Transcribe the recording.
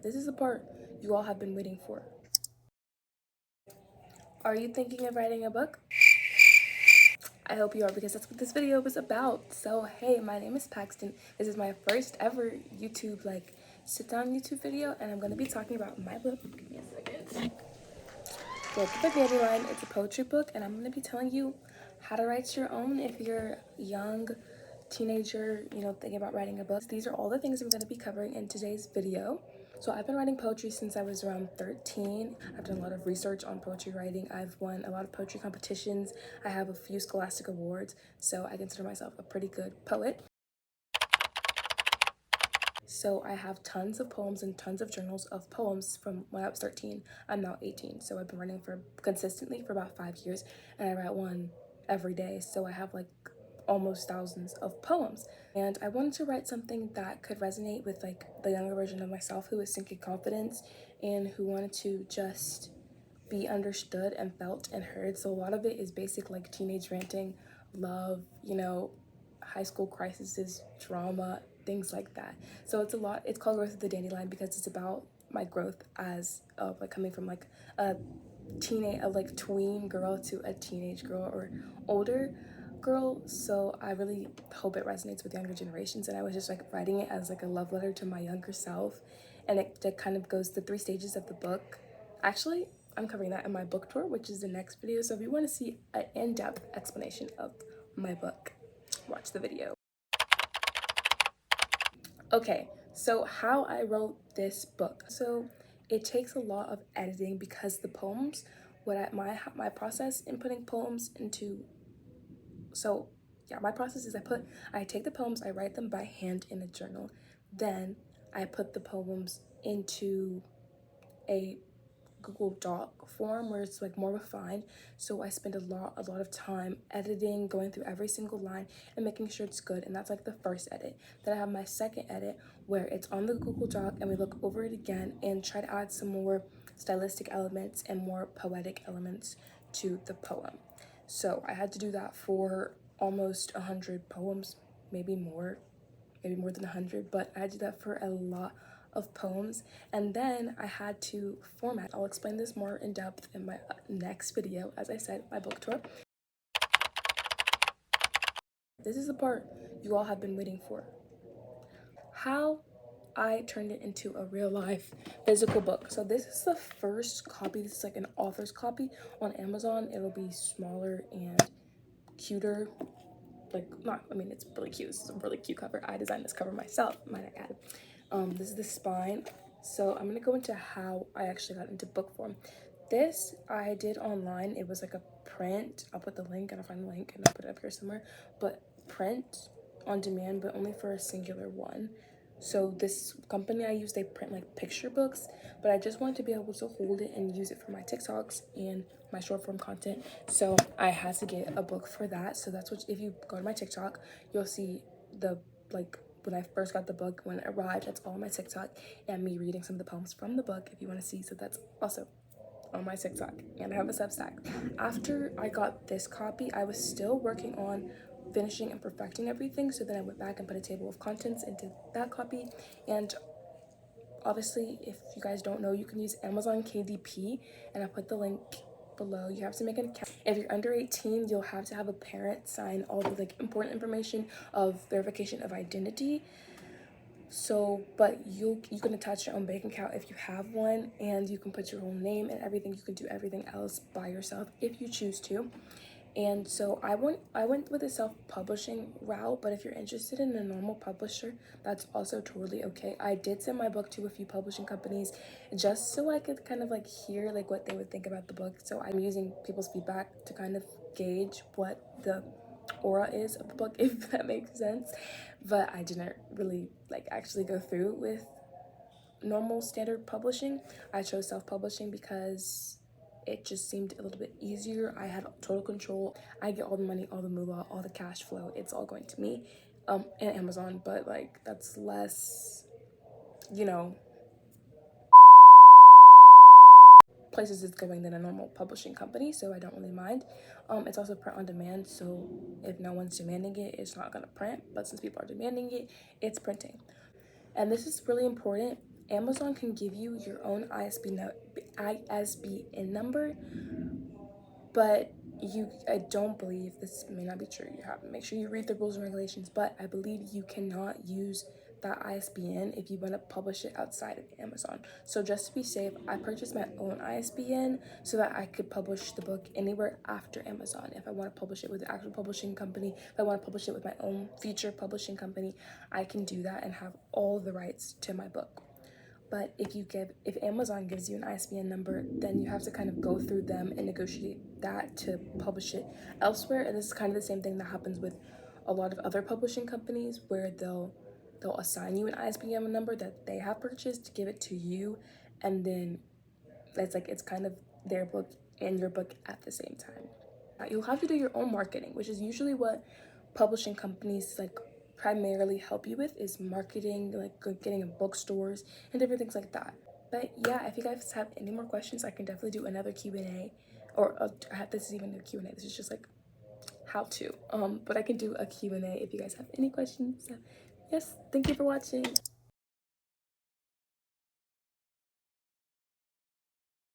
This is the part you all have been waiting for. Are you thinking of writing a book? I hope you are, because that's what this video was about. So hey, my name is Paxton. This is my first ever YouTube sit down YouTube video, and I'm gonna be talking about my book. Give me a second. Book of the Dandelion. It's a poetry book, and I'm gonna be telling you how to write your own if you're young, teenager, thinking about writing a book. These are all the things I'm gonna be covering in today's video. So I've been writing poetry since I was around 13. I've done a lot of research on poetry writing. I've won a lot of poetry competitions. I have a few Scholastic awards, so I consider myself a pretty good poet. So I have tons of poems and tons of journals of poems from when I was 13. I'm now 18, so I've been writing consistently for about 5 years, and I write one every day. So I have almost thousands of poems, and I wanted to write something that could resonate with the younger version of myself who is seeking confidence and who wanted to just be understood and felt and heard. So a lot of it is basic teenage ranting, love, high school crises, drama, things like that. So it's a lot. It's called Growth of the Dandelion because it's about my growth as coming from a tween girl to a teenage girl or older girl. So I really hope it resonates with younger generations, and I was just writing it as a love letter to my younger self, and it kind of goes the 3 stages of the book. Actually, I'm covering that in my book tour, which is the next video. So if you want to see an in-depth explanation of my book, watch the video. Okay, so how I wrote this book. So it takes a lot of editing because the poems, my process in putting poems into, so yeah, my process is I take the poems, I write them by hand in a journal, then I put the poems into a Google Doc form where it's more refined. So I spend a lot of time editing, going through every single line and making sure it's good. And that's the first edit. Then I have my second edit where it's on the Google Doc and we look over it again and try to add some more stylistic elements and more poetic elements to the poem. So I had to do that for almost 100 poems, maybe more than 100, but I did that for a lot of poems. And then I had to format. I'll explain this more in depth in my next video, as I said, my book tour. This is the part you all have been waiting for. How I turned it into a real life physical book. So this is the first copy. This is an author's copy on Amazon. It'll be smaller and cuter. It's really cute. It's a really cute cover. I designed this cover myself, might I add. This is the spine. So I'm gonna go into how I actually got into book form. This I did online. It was a print. I'll put the link, and I'll find the link and I'll put it up here somewhere. But print on demand, but only for a singular one. So this company I use, they print picture books, but I just wanted to be able to hold it and use it for my TikToks and my short form content. So I had to get a book for that. So that's what, if you go to my TikTok, you'll see the when I first got the book, when it arrived, that's all on my TikTok, and me reading some of the poems from the book if you want to see. So that's also on my TikTok, and I have a Substack. After I got this copy, I was still working on finishing and perfecting everything. So then I went back and put a table of contents into that copy. And obviously, if you guys don't know, you can use Amazon KDP, and I put the link below. You have to make an account. If you're under 18, you'll have to have a parent sign all the important information of verification of identity. So, but you can attach your own bank account if you have one, and you can put your own name and everything. You can do everything else by yourself if you choose to. And so I went with a self-publishing route, but if you're interested in a normal publisher, that's also totally okay. I did send my book to a few publishing companies just so I could kind of hear what they would think about the book. So I'm using people's feedback to kind of gauge what the aura is of the book, if that makes sense. But I didn't really actually go through with normal standard publishing. I chose self-publishing because it just seemed a little bit easier. I had total control. I get all the money, all the moolah, all the cash flow. It's all going to me and Amazon, but that's less, places it's going than a normal publishing company, so I don't really mind. It's also print on demand, so if no one's demanding it, it's not gonna print, but since people are demanding it, it's printing. And this is really important. Amazon can give you your own ISBN number, but I don't believe, this may not be true, you have to make sure you read the rules and regulations, but I believe you cannot use that ISBN if you want to publish it outside of Amazon. So just to be safe, I purchased my own ISBN so that I could publish the book anywhere after Amazon. If I want to publish it with the actual publishing company, if I want to publish it with my own feature publishing company, I can do that and have all the rights to my book. But if Amazon gives you an ISBN number, then you have to kind of go through them and negotiate that to publish it elsewhere. And this is kind of the same thing that happens with a lot of other publishing companies, where they'll assign you an ISBN number that they have purchased to give it to you, and then it's kind of their book and your book at the same time. You'll have to do your own marketing, which is usually what publishing companies primarily help you with, is marketing, getting in bookstores and different things like that. But yeah, if you guys have any more questions, I can definitely do another Q&A, or this is even a Q&A, this is just like how to, but I can do a Q&A if you guys have any questions. Yes, thank you for watching.